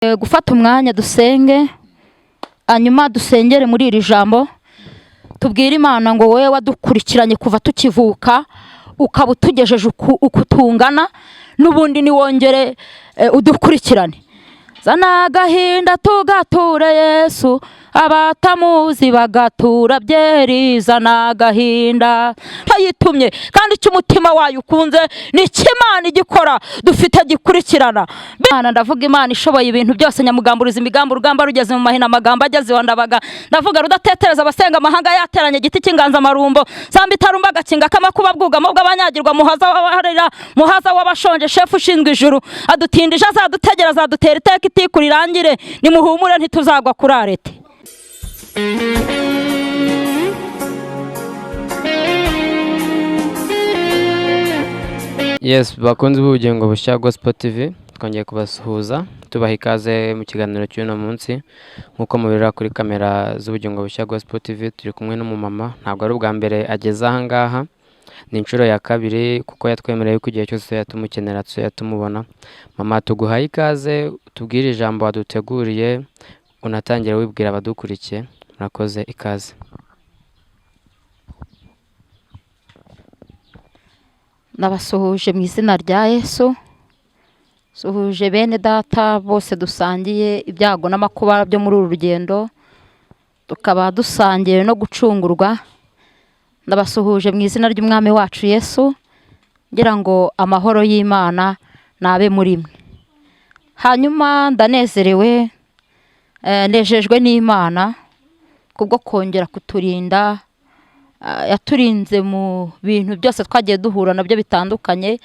Gufata umwanya dusenge, hanyuma dusengere muri iri jambo, tubwire Imana ngo wowe wadukurikiranye kuva tukivuka, ukaba utugejeje uku tungana, n'ubundi niwongere udukurikirane. Zana agahinda tugature Yesu, abatamuzi bagatura byeri. Zana agahinda tayitumye, kandi icyo umutima wayo ukunze ni Imana igikora, dufite gikurikirana. Imana, ndavuga Imana ishoboye ibintu byose, nyamugamburiza imigambi, urugamba rugeze mu mahina, amagambo ageze iwa ndabaga. Ndavuga rudatetereza abasenga amahanga yateranye, igiti cy'inganza marumbo, samba itarumba agakinga k'amakuba bwugamo bw'abanyagirwa, muhaza w'abaharira, muhaza w'abashonje, shefu ushinzwe ijuru, adutindije azadutegera, azadutera iteka itikura irangire. Nimuhumure ntituzagwa kuri arete. Yes, bakunze ubugingo bushya Gospel TV, twongeye kubasuhuza tubaha ikaze mu kiganiro cy'uno munsi. Nkuko mubirira kuri kamera z'ubugingo bushya Gospel TV, turi kumwe n'umumama. Ntabwo ari ubwa mbere ageze aha ngaha, ni inshuro ya kabiri, kuko yatwemereye ko igihe cyose yatumukenera tumubona. Mama, tuguhaye ikaze, tubwire ijambo waduteguriye, unatangira wibwira abadukurikiye. Murakoze, ikaze. Nabasuhuje mu izina rya Yesu, suhuje bene data bose dusangiye ibyago n'amakuba byo muri uru rugendo, tukaba dusangiye no gucungurwa. Ndabasuhuje mu izina ry'umwami wacu Yesu, ngira ngo amahoro y'Imana nabe muri mwe. Hanyuma ndanezerewe, nejejwe n'Imana kubwo kongera kuturinda. Yaturinze mu bintu byose twagiye duhura nabyo bitandukanye.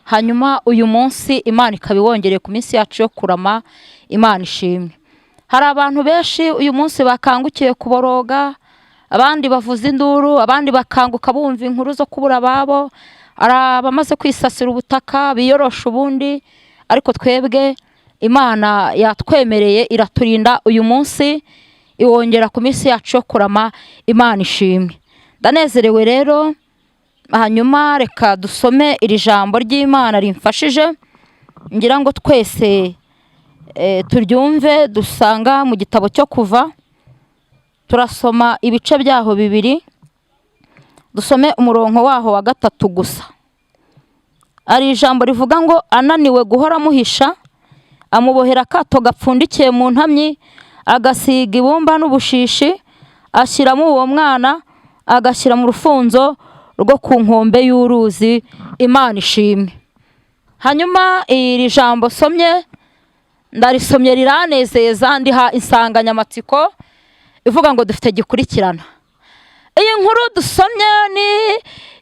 Hanyuma uyu munsi Imana ikaba iwongereye ku minsi yacu yo kurama. Imana ishimwe. Hari abantu benshi uyu munsi bakangukiye kuboroga, abandi bavuza induru, abandi bakanguka bumva inkuru zo kubura ababo, abamaze kwisasira ubutaka biyorosha ubundi. Ariko twebwe Imana yatwemereye iraturinda uyu munsi, iwongera ku minsi yacu yo kurama. Imana ishimwe. Ndanezerewe rero. Hanyuma reka dusome iri jambo ry'Imana rimfashije, ngira ngo twese turyumve. Dusanga mu gitabo cyo Kuva, turasoma ibice byaho bibiri, dusome umurongo waho wa 3 gusa. Ari ijambo rivuga ngo, ananiwe guhora amuhisha, amubohera akato gapfundikiye mu ntamyi, agasiga ibumba n'ubushishi, ashyiramo uwo mwana, agashyira mu rufunzo rwo ku nkombe y'uruzi. Imana ishimwe. Hanyuma iri jambo somye, ndarisomye riranezeza, ndiha insanganyamatsiko ivuga ngo dufite gikurikirana. Iyi nkuru dusomye ni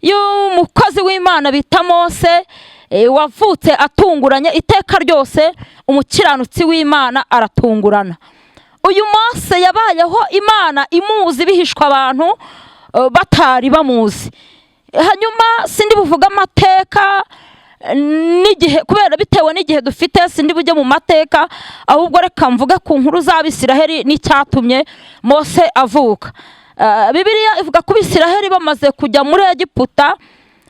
y'umukozi w'Imana bita Mose, wavutse atunguranye. Iteka ryose umukiranutsi w'Imana aratungurana. Uyu Mose yabayeho Imana imuzi bihishwa abantu batari bamuzi. Hanyuma sindi buvuga amateka n'igihe, kubera bitewe n'igihe dufite, sindi bujye mu mateka, ahubwo reka mvuge ku nkuru z'Abisiraheli n'icyatumye Mose avuka. Bibiliya ivuga ko Abisiraheli bamaze kujya muri Egiputa,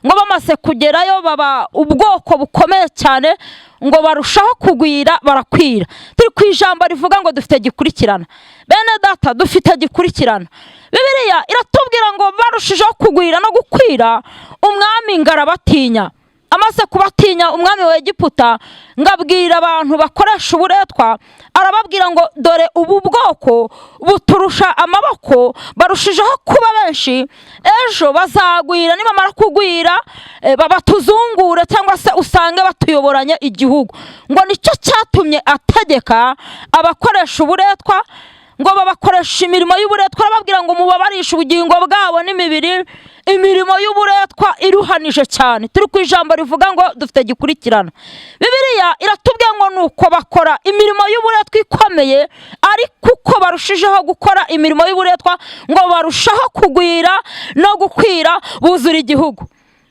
ngo bamaze kugerayo baba ubwoko bukomeye cyane, ngo barushaho kugwira barakwira. Turi ku ijambo rivuga ngo dufite gikurikirana. Bene data, dufite gikurikirana. Bibiliya iratubwira ngo barushijeho kugwira no gukwira, umwami ngarabatinya. Amaze kubatinya umwami wa Egiputa, ngabwira abantu bakoresha uburetwa, arababwira ngo dore ubu bwoko buturusha amaboko, barushijeho kuba benshi, ejo bazagwira. Nibamara kugwira babatuzungure, cyangwa se usange batuyoboranye igihugu. Ngo nicyo cyatumye ategeka abakoresha uburetwa ngo babakoresha imirimo y'uburetwa, arababwira ngo mubabarishe ubugingo bwabo n'imibiri imirimo y'uburetwa iruhanije cyane. Turi ku ijambo rivuga ngo dufite gikurikirana. Bibiliya iratubwira ngo nuko bakora imirimo y'uburetwa ikomeye, ariko uko barushijeho gukora imirimo y'uburetwa, ngo barushaho kugwira no gukwira, buzura igihugu.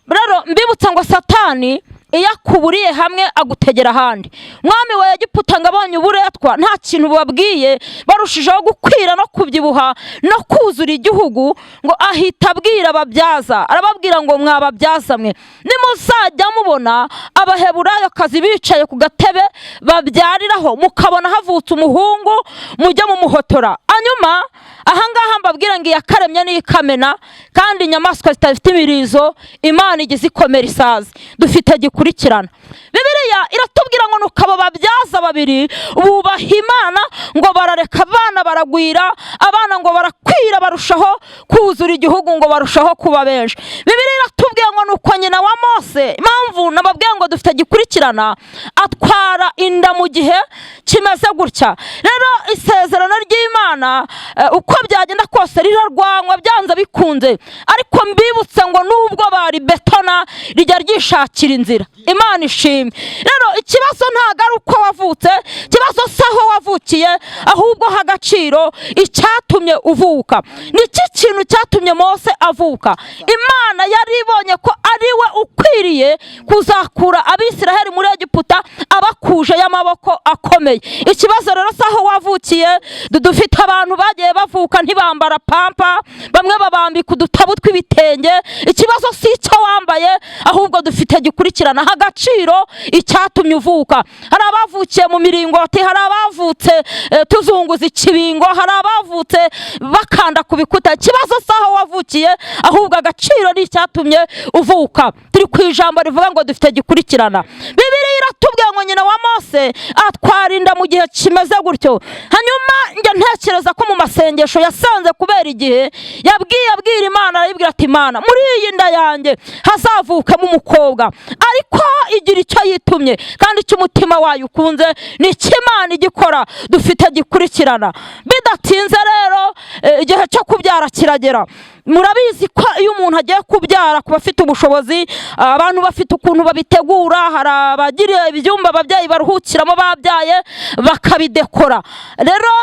Rero mbibutsa ngo Satani iyo akuburiye hamwe agutegera ahandi. Umwami wa Egiputa ngo abonye uburetwa nta kintu babwiye, barushijeho gukwira no kubyibuha no kuzura igihugu, ngo ahita abwira ababyaza, arababwira ngo mwababyaza mwe, nimuzajya mubona abaheburayokazi bicaye ku gatebe babyariraho, mukabona havutse umuhungu, mujye mumuhotora. Hanyuma ahangaha mbabwira ngo iyakaremye n'ikamena, kandi inyamaswa zitafite imirizo Imana igize ikomera isazi. Dufite gikurikirana. Bibiliya iratubwira ngo nuko abo babyaza babiri bubaha Imana, ngo barareka abana baragwira, abana ngo barakwira, barushaho kuzura igihugu, ngo barushaho kuba benshi. Bibiliya iratubwira ngo nuko nyina wa Mose, impamvu nababwira ngo dufite gikurikirana, atwara inda mu gihe kimeze gutya. Rero isezerano ry'Imana uko byagenda kose rirarwanywa byanze bikunze, ariko mbibutse ngo nubwo bari betona rijya ryishakira inzira. Imana ishimwe. Rero ikibazo ntago ari uko wavutse, ikibazo saho wavukiye, ahubwo hagaciro icyatumye uvuka. Niki kintu cyatumye Mose avuka? Imana yari ibonye ko ari we ukwiriye kuzakura Abisiraheli muri Egiputa, abakuje y'amaboko akomeye. Ikibazo rero saho wavukiye, dufite abantu bagiye bavuka ntibambara pampa, bamwe babambika udutabu tw'ibitenge. Ikibazo si icyo wambaye, ahubwo dufite gikurikirana hagaciro icyatumye uvuka. Hari abavukiye mu miringoti, hari abavutse tuzunguza ikibingo, hari abavutse bakanda ku bikuta. Ikibazo saho wavukiye, ahubwo agaciro ni icyatumye uvuka. Turi ku ijambo rivuga ngo dufite gikurikirana. Bibiliya iratubwira ngo nyina wa Mose atwara inda mu gihe kimeze gutyo. Hanyuma njya ntekereza ko mu masengesho yasanze kubera igihe abwira Imana, arayibwira ati Imana, muri iyi nda yanjye hazavukamo umukobwa, ariko igira icyo yitumye, kandi icyo umutima wayo ukunze ni Imana igikora. Dufite gikurikirana. Bidatinze rero igihe cyo kubyara kiragera. Murabizi ko iyo umuntu agiye kubyara, kuba afite ubushobozi, abantu bafite ukuntu babitegura. Hari abagira ibyumba ababyeyi baruhukiramo babyaye bakabidekora. Rero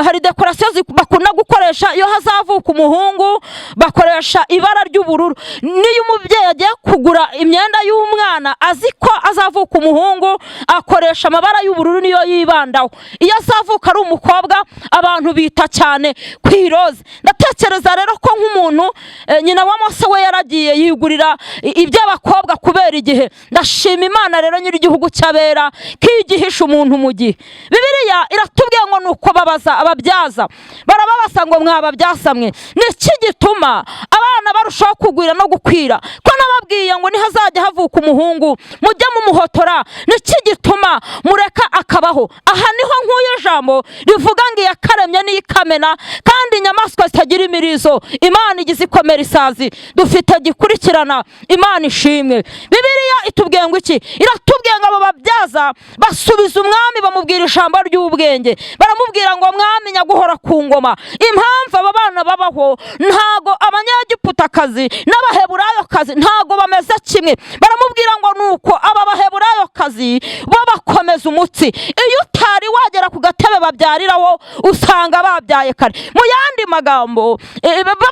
hari dekorasiyo bakunda gukoresha iyo hazavuka umuhungu, bakoresha ibara ry'ubururu. Niyo umubyeyi agiye kugura imyenda y'umwana azi ko azavuka umuhungu, akoresha amabara y'ubururu, niyo yibandaho. Iyo azavuka ari umukobwa, abantu bita cyane ku iroze. Ndatekereza rero ko nk'umuntu nyina wa Mose we yaragiye yigurira iby'abakobwa kubera igihe. Ndashima Imana rero nyiri igihugu cy'abera kigihisha umuntu mu gihe. Bibiliya iratubwiye ngo nuko babaza ababyaza, barababaza ngo mwababyaza mwe, niki gituma abana barushaho kugwira no gukwira? Ko nababwiye ngo nihazajya havuka umuhungu mujye mumuhotora, niki gituma mureka akabaho? Aha niho nkuye ijambo rivuga ngo iyakaremye n'ikamena, kandi inyamaswa zitagira imirizo Imana igize ikomera isazi. Dufite gikurikirana. Imana ishimwe. Bibiliya itubwiye ngo iki? Iratubwiye ngo abo babyaza basubiza umwami, bamubwira ijambo ry'ubwenge. Baramubwira ngo mwami nyaguhora ku ngoma, impamvu aba bana babaho ntago Abanyagiputakazi n'Abaheburayokazi ntago bameze kimwe. Baramubwira ngo nuko aba Baheburayokazi bo bakomeza umutsi, iyo utari wagera ku gatebe babyariraho usanga babyaye kare. Mu yandi magambo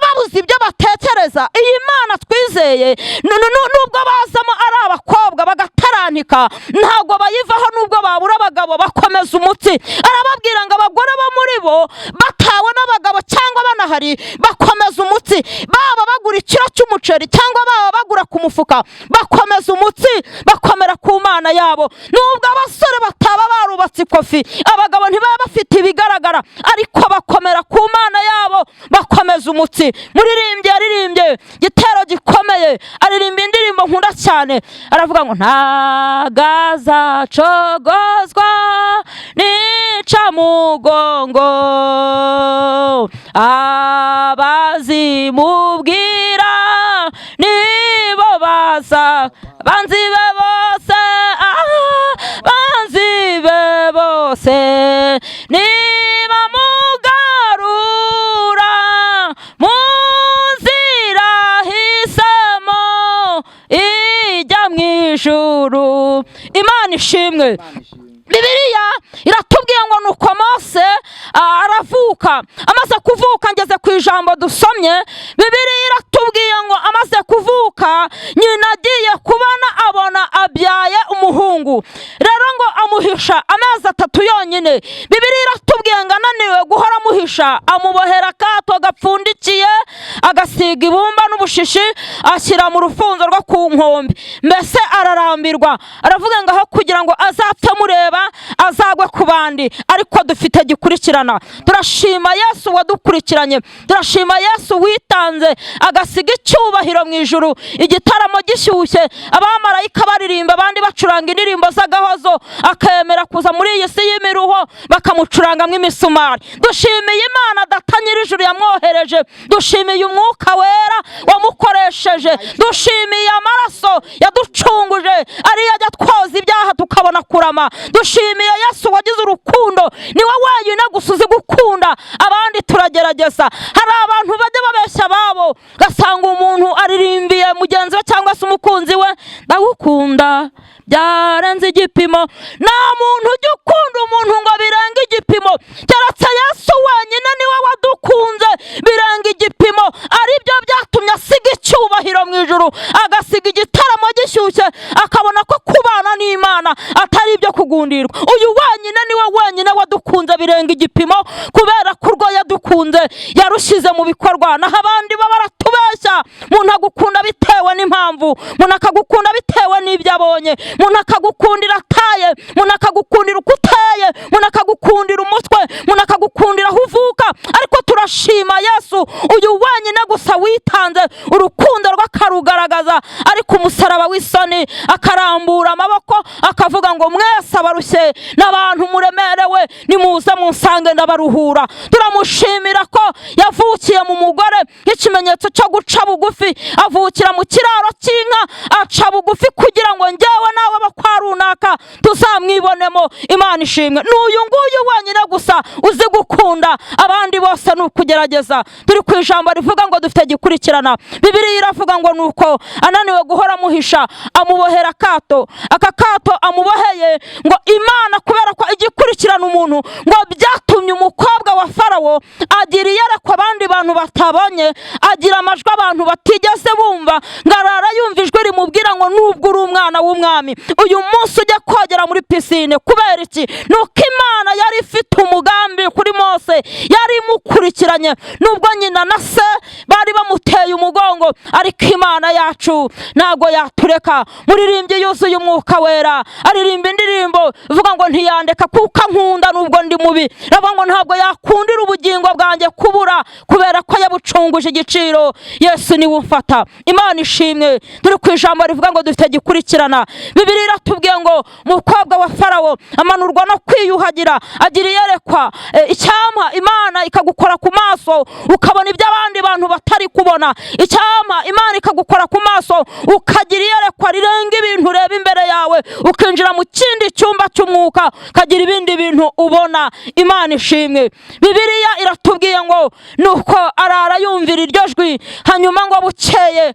babuze ibyo batekereza. Iyi Mana twizeye nubwo bazamo ari abakobwa bagatarantika, ntago bayivaho. Nubwo babura abagabo bakomeza umutsi. Arababwira ngo abagore bo muri bo batawe n'abagabo cyangwa banahari bakomeza umutsi, baba bagura ikiro cy'umuceri cyangwa baba bagura ku mufuka, bakomeza umutsi, bakomera ku Mana yabo. Nubwo abasore bataba barubatse ikofi, abagabo ntibaba bafite ibigaragara, ariko bakomera ku Mana yabo, bakomeza umutsi. Muririmbye yaririmbye igitero gikomeye, aririmba indirimbo nkunda cyane, aravuga ngo ntagazacogozwa nica mugongo, abazimubwira nibo baza, banzi be bose, banzi be bose niba mugarura mu nzira hisemo ijya mu ijuru. Imana ishimwe. Bibiliya iratubwiye ngo nuko Mose aravuka amaze kuvuka ngeze ku ijambo dusomye, Bibiliya iratubwiye ngo amaze kuvuka nyina agiye kubona abona abyaye umuhungu, rero ngo amuhisha amezi 3 yonyine. Bibiliya iratubwiye ngo ananiwe guhora amuhisha, amubohera akato gapfundikiye, agasiga ibumba n'ubushishi, ashyira mu rufunzo rwo ku nkombe. Mbese ararambirwa, aravuga ngo aho kugira ngo azapfe mureba azagwe ku bandi, ariko dufite gikurikirana. Turashima Yesu wadukurikiranye, turashima Yesu witanze agasiga icyubahiro mu ijuru, igitaramo gishyushye, abamarayika baririmba, abandi bacuranga indirimbo z'agahozo, akemera kuza muri iyi si y'imiruho bakamucurangamo imisumari. Dushimiye Imana Data nyir'ijuru yamwohereje, dushimiye umwuka wera wamukoresheje, dushimiye amaraso yaducunguje ariyo ajya twoza ibyaha tukabona kurama. Dushimiye Yesu wagize urukundo, niwe wenyine gusa uzi gukunda, abandi turagerageza. Hari abantu bajya babeshya babo, gasanga umuntu aririmbiye mugenzi we cyangwa se umukunzi we, ndagukunda byarenze igipimo. Nta muntu ujya ukunda umuntu ngo birenga igipimo, keretse Yesu wenyine niwe wadukunze birenga igipimo, aribyo byatumye asiga icyubahiro mu ijuru, agasiga igitaramo gishyushye, akabona ko kubana n'Imana atari ibyo kugundirwa. Uyu wenyine niwe wenyine wadukunze birenga igipimo, kubera ko urwo yadukunze yarushyize mu bikorwa. Naho abandi baba baratubeshya, umuntu agukunda bitewe n'impamvu, umuntu akagukunda bitewe n'ibyo abonye, umuntu akagukundira ataye, umuntu akagukundira uko uteye, umuntu akagukundira umutwe, umuntu akagukundira aho uvuka. Ariko turashima Yesu, uyu wenyine gusa witanze, urukundo rw'akarugaragaza, ariko umusaraba w'isoni akarambura amaboko akavuga ngo mwese abarushye n'abantu muremerewe nimuze munsange ndabaruhura. Turamushimira ko yavukiye mu mugore nk'ikimenyetso cyo guca bugufi, avukira mu kiraro cy'inka, aca bugufi kugira ngo njyewe nawe bakwa runaka tuzamwibonemo. Imana ishimwe. N'uyu nguyu wenyine gusa uzi gukunda, abandi bose ni ukugerageza. Turi ku ijambo rivuga ngo dufite gikurikirana. Bibiliya iravuga ngo nuko ananiwe guhora amuhisha, amubohera akato. Aka kato amuboheye ngo Imana kubera ko igikurikirana umuntu, ngo byatumye umukobwa wa Farawo agira iyerekwa abandi bantu batabonye, agira amajwi abantu batigeze bumva, ngo arara yumva ijwi rimubwira ngo nubwo uri umwana w'umwami uyu munsi ujya kogera muri pisine. Kubera iki? Nuko Imana yari ifite umugambi kuri Mose, yari imukurikiranye. Nubwo nyina na se bari bamuteye umugongo, ariko Imana yacu ntago yatureka. Muririmbyi yuzuye umwuka wera aririmba indirimbo ivuga ngo ntiyandeka kuko ankunda nubwo ndi mubi, ravuga ngo ntabwo yakundira ubugingo bwanjye kubura, kubera ko yabucunguje igiciro. Yesu niwe umfata. Imana ishimwe. Turi ku ijambo rivuga ngo dufite gikurikirana. Bibiliya iratubwiye ngo umukobwa wa Farawo amanurwa no kwiyuhagira, agira iyerekwa. Icyampa Imana ikagukora ku maso ukabona ibyo abandi bantu batari kubona. Icyampa Imana ikagukora ku maso ukagira iyerekwa rirenga ibintu ureba imbere yawe, ukinjira mu kindi cyumba cy'umwuka ukagira ibindi bintu ubona. Imana ishimwe. Bibiliya iratubwiye ngo nuko arara yumvira iryo jwi, hanyuma ngo bukeye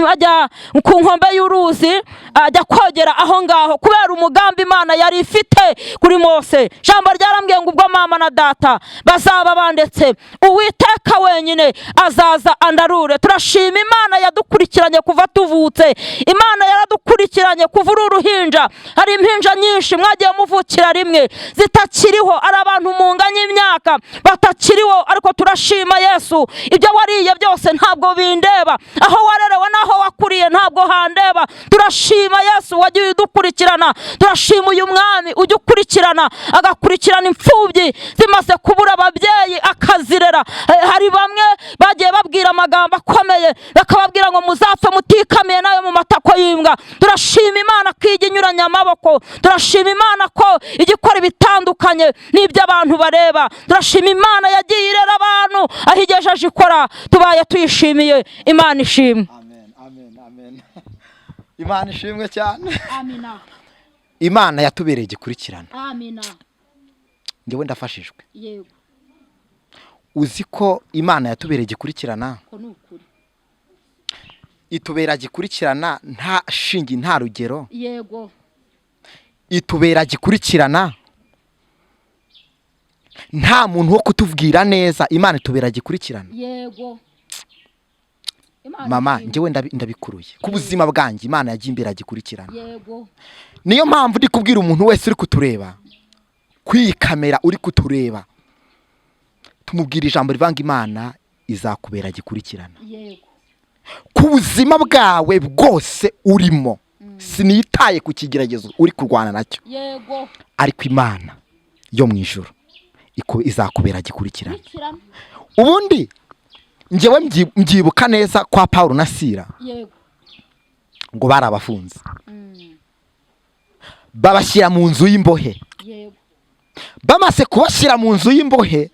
ajya ku nkombe y'uruzi, ajya kogera aho ngaho kubera umugambi Imana yari ifite kuri Mose. Jambo ryarambwiye ngo ubwo mama na data bazaba bandetse, Uwiteka wenyine azaza andarure. Turashima Imana yadukurikiranye kuva tuvutse. Imana yaradukurikiranye kuva uruhinja. Hari impinja nyinshi mwagiye muvukira rimwe zitakiriho, ari abantu munganya imyaka batakiriho, ariko turashima Yesu, ibyo wariye byose ntabwo bindeba, aho warerewe naho wakuriye ntabwo handeba. Turashima Yesu wagiye udukurikirana. Turashima uyu mwami ujya ukurikirana, agakurikirana imfubyi zimaze kubura ababyeyi akazirera. Hari bamwe bagiye babwira amagambo akomeye, bakababwira ngo muzapfe mutikamiye nayo mu matako y'imbwa. Turashima Imana ko ijya inyuranya amaboko. Turashima Imana ko ijya ikora ibitandukanye n'ibyo abantu bareba. Turashima Imana yagiye irera abantu aho igejeje ikora, tubaye tuyishimiye. Imana ishimwe. Amen, amen, amen. Imana ishimwe cyane. Amina. Imana yatubereye igikurikirana. Amina. Ngewe ndafashijwe. Yego. Uzi ko Imana yatubereye igikurikirana? Ko nukuri. Itubera gikurikirana nta shingi nta rugero. Yego. Itubera gikurikirana nta muntu wo kutubwira neza, Imana itubera gikurikirana. yego Mama njyewe ndabikuruye ku buzima bwanjye, Imana yagiye imbere agikurikirana. yego Niyo mpamvu ndi kubwira umuntu wese uri kutureba, kwiyi kamera uri kutureba, tumubwira ijambo rivanga Imana izakubera gikurikirana. yego Ku buzima bwawe bwose urimo, sinitaye ku kigeragezo uri kurwana nacyo, yego ariko Imana yo mu ijuru izakubera gikurikirana. kurikirana Ubundi njyewe mbyibuka neza kwa Paulo na Sila, yego ngo bari abafunze, babashyira mu nzu y'imbohe. yego Bamaze kubashyira mu nzu y'imbohe,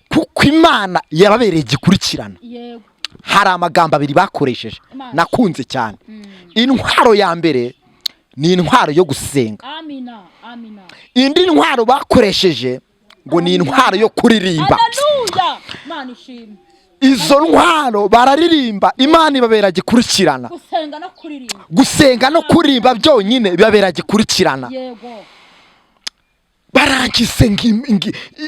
kuko Imana yababereye gikurikirana, yego hari amagambo abiri bakoresheje Imana. nakunze cyane. Intwaro ya mbere ni intwaro yo gusenga, amina amina indi ntwaro bakoresheje ngo ni intwaro yo kuririmba. haleluya Imana ishimwe Izo ntwaro bararirimba, Imana ibabera gikurikirana. gusenga no kuririmba Gusenga no kuririmba byonyine bibabera gikurikirana. yego Barangize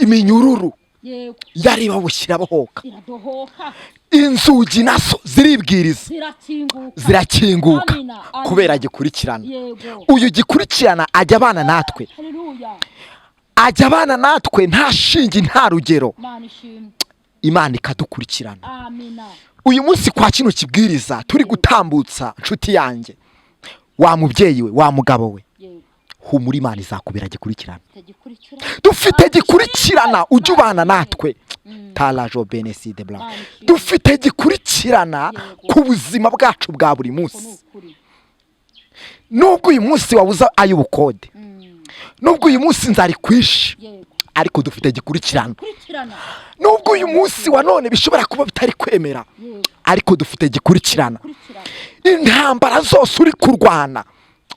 iminyururu yego yari babushyira bohoka, iradohoka inzugi nazo ziribwiriza zirakinguka zirakinguka Amina, amina. kubera gikurikirana. yego Uyu gikurikirana ajya abana natwe, haleluya ajya abana natwe nta shinge nta rugero, Imana ishimwe Imana ikadukurikirana. amina Uyu munsi kwa kino kibwiriza turi gutambutsa, nshuti yanjye, wa mubyeyi we, wa mugabo we, yego humura, Imana izakubera gikurikirana. tagikurikira Dufite gikurikirana, ujye ubana natwe. Tarajo beneside blanc. Dufite gikurikirana ku buzima bwacu bwa buri munsi. ukuri Nubwo uyu munsi wabuza ay'ubukode, nubwo uyu munsi nzari kwishi, yego ariko dufite gikurikirana. kurikirana Nubwo uyu munsi wa none bishobora kuba bitari kwemera, yego ariko dufite gikurikirana. kurikirana Intambara zose uri kurwana,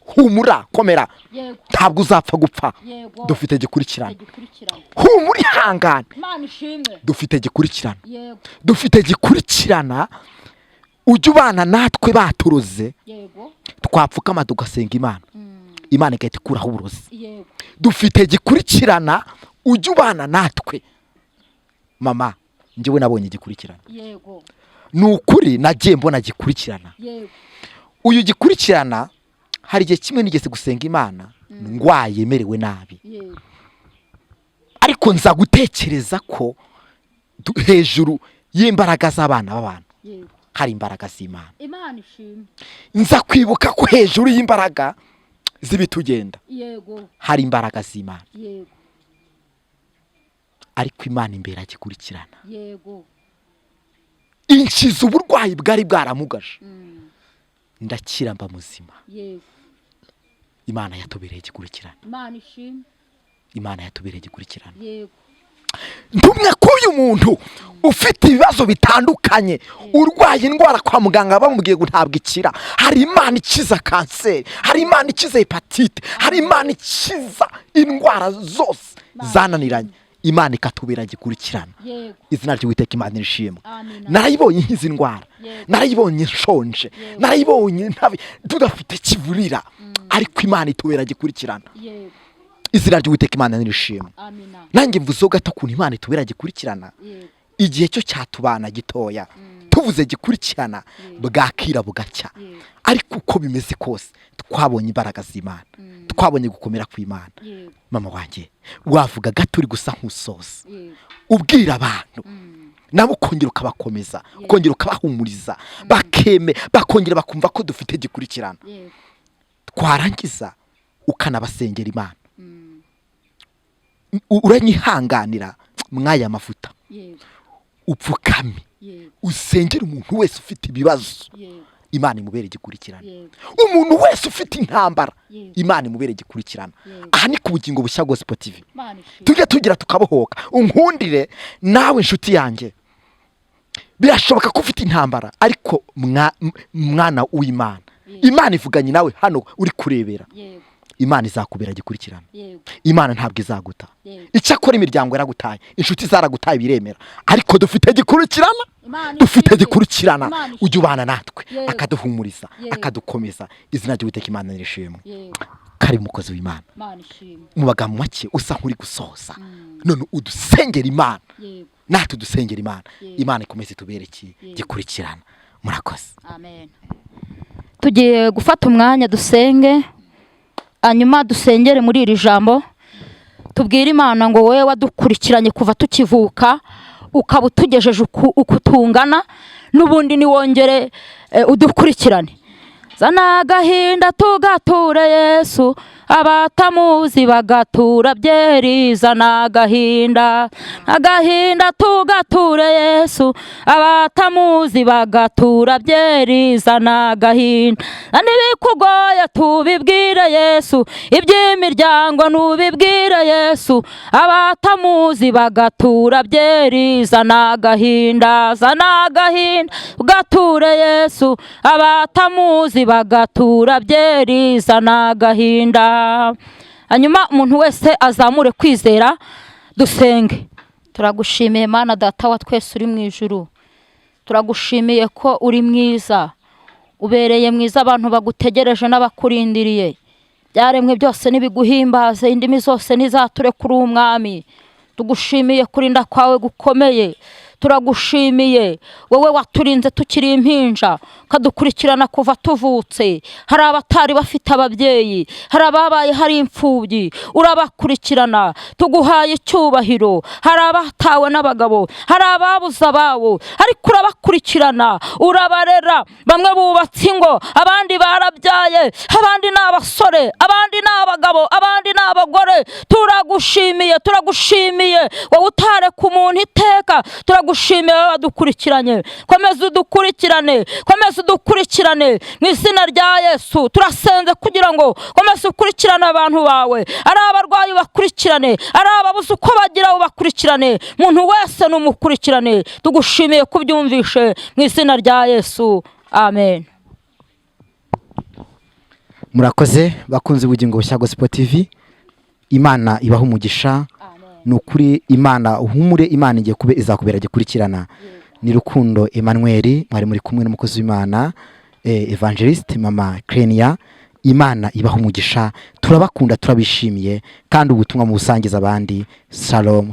humura, komera, yego ntabwo uzapfa gupfa. yego Dufite gikurikirana. tagikurikirana Humura, ihangane, Imana ishimwe dufite gikurikirana. yego Dufite gikurikirana. Ujye ubana natwe baturoze, yego twapfukama tugasenga Imana, Imana igahita ikuraho uburozi. yego Dufite gikurikirana. Ujye ubana natwe. Mama njyewe nabonye gikurikirana, yego ni ukuri nagiye mbona gikurikirana. yego Uyu gikurikirana, hari igihe kimwe nigeze gusenga Imana ndwaye merewe nabi, yego ariko nza gutekereza ko hejuru y'imbaraga z'abana b'abantu yego hari imbaraga z'Imana. Imana ishimwe Nza kwibuka ko hejuru y'imbaraga z'ibitugenda yego hari imbaraga z'Imana, yego ariko Imana imbere agikurikirana. yego Inkiza uburwayi bwari bwaramugaje, ndakira mba muzima. yego Imana yatubereye gikurikirana. Imana ishimwe Imana yatubereye gikurikirana. yego Ntumwe ko uyu muntu ufite ibibazo bitandukanye, urwaye indwara kwa muganga bamubwiye ngo ntabwo ikira, hari Imana ikiza kanseri, hari Imana ikiza hepatite, hari Imana ikiza indwara zose zananiranye, Imana ikatubera gikurikirana. yego Izina ry'Uwiteka Imana irishimwe. amina Narayibonye nk'izi ndwara, Yego. narayibonye nshonje, narayibonye tudafite kivurira, ariko Imana itubera gikurikirana. yego Izina ry'Uwiteka Imana nirishimwe. amina Nanjye mvuzeho gato ukuntu Imana itubera gikurikirana. yego Igihe cyo cyatubana gitoya, tuvuze gikurikirana, bwakira bugacya, yego ariko uko bimeze kose twabonye imbaraga z'Imana, twabonye gukomera kw'Imana. yego Mama wanjye, wavuga gato uri gusa nk'usoza, yego ubwira abantu nabo ukongera ukabakomeza, ukongera ukabahumuriza, bakongera bakumva ko dufite gikurikirana. yego Twarangiza ukanabasengera Imana. Uranyihanganira mwaya mavuta, yego upfukame, yego usengera umuntu wese ufite ibibazo, yego Imana imubere gikurikirana. yego Umuntu wese ufite intambara, Yego. Imana imubere gikurikirana. Yego. Aha ni ku Bugingo Bushya Gospel TV. Imana ishimwe Tujye tugira tukabohoka. Unkundire nawe inshuti yanjye, birashoboka ko ufite intambara, ariko mwana w'Imana, Imana ivuganye nawe hano uri kurebera, yego Imana izakubera gikurikirana. yego Imana ntabwo izaguta. yego Icyakora imiryango yaragutaye, inshuti zaragutaye biremera, ariko dufite gikurikirana. Imana Dufite ishimwe. gikurikirana. Imana Ujye ubana natwe, Yego. akaduhumuriza, Yego. akadukomeza. Izina ry'Uwiteka Imana nirishimwe. yego kari umukozi w'Imana mu magambo make usa nk'uri gusoza none udusengera Imana natwe dusengera Imana Imana ikomeze tubereke gikurikirana murakoze. Amen. Tugiye gufata umwanya dusenge, hanyuma dusengere muri iri jambo, tubwire Imana ngo wowe wadukurikiranye kuva tukivuka ukaba utugejeje uku tungana, n'ubundi niwongere udukurikirane. Zana agahinda tugature Yesu, abatamuzi bagatura byeri. Zana agahinda tugature Yesu, abatamuzi bagatura byeri. Zana agahinda n'ibikugoye tubibwire Yesu, iby'imiryango nubibwire Yesu, abatamuzi bagatura byeri. Zana agahinda tugature Yesu, abatamuzi bagatura byeri. Zana agahinda. Hanyuma umuntu wese azamure kwizera dusenge. Turagushimiye Mana Data wa twese uri mu ijuru, turagushimiye ko uri mwiza, ubereye mwiza, abantu bagutegereje n'abakurindiriye. Byaremwe byose nibiguhimbaze, indimi zose nizature kuri umwami. Tugushimiye kurinda kwawe gukomeye, turagushimiye wowe waturinze tukiri impinja, kadukurikirana kuva tuvutse. Hari abatari bafite ababyeyi, hari ababaye hari imfubyi, urabakurikirana, tuguhaye icyubahiro. Hari abatawe n'abagabo, hari ababuze ababo, ariko urabakurikirana, urabarera. Bamwe bubatse ingo, abandi barabyaye, abandi ni abasore, abandi ni abagabo, abandi ni abagore. Turagushimiye wowe utareka umuntu iteka. Turagushimiye wowe wadukurikiranye, komeza udukurikirane mu izina rya Yesu. Turasenze kugira ngo komeza ukurikirane abantu bawe, ari abarwayi bakurikirane, ari ababuze uko bagira ubakurikirane, umuntu wese numukurikirane. Tugushimiye kubyumvishe mu izina rya Yesu, amen. Murakoze bakunze Ubugingo Bushya Gospel TV, Imana ibaha umugisha. Nukuri Imana uhumure, Imana igiye izakubera gikurikirana. Ni Rukundo Emmanuel, mwari muri kumwe n'umukozi w'Imana Evangelist Mama Krenia. Imana ibaha umugisha, turabakunda, turabishimiye, kandi ubutumwa mu busangiza abandi. Shalom.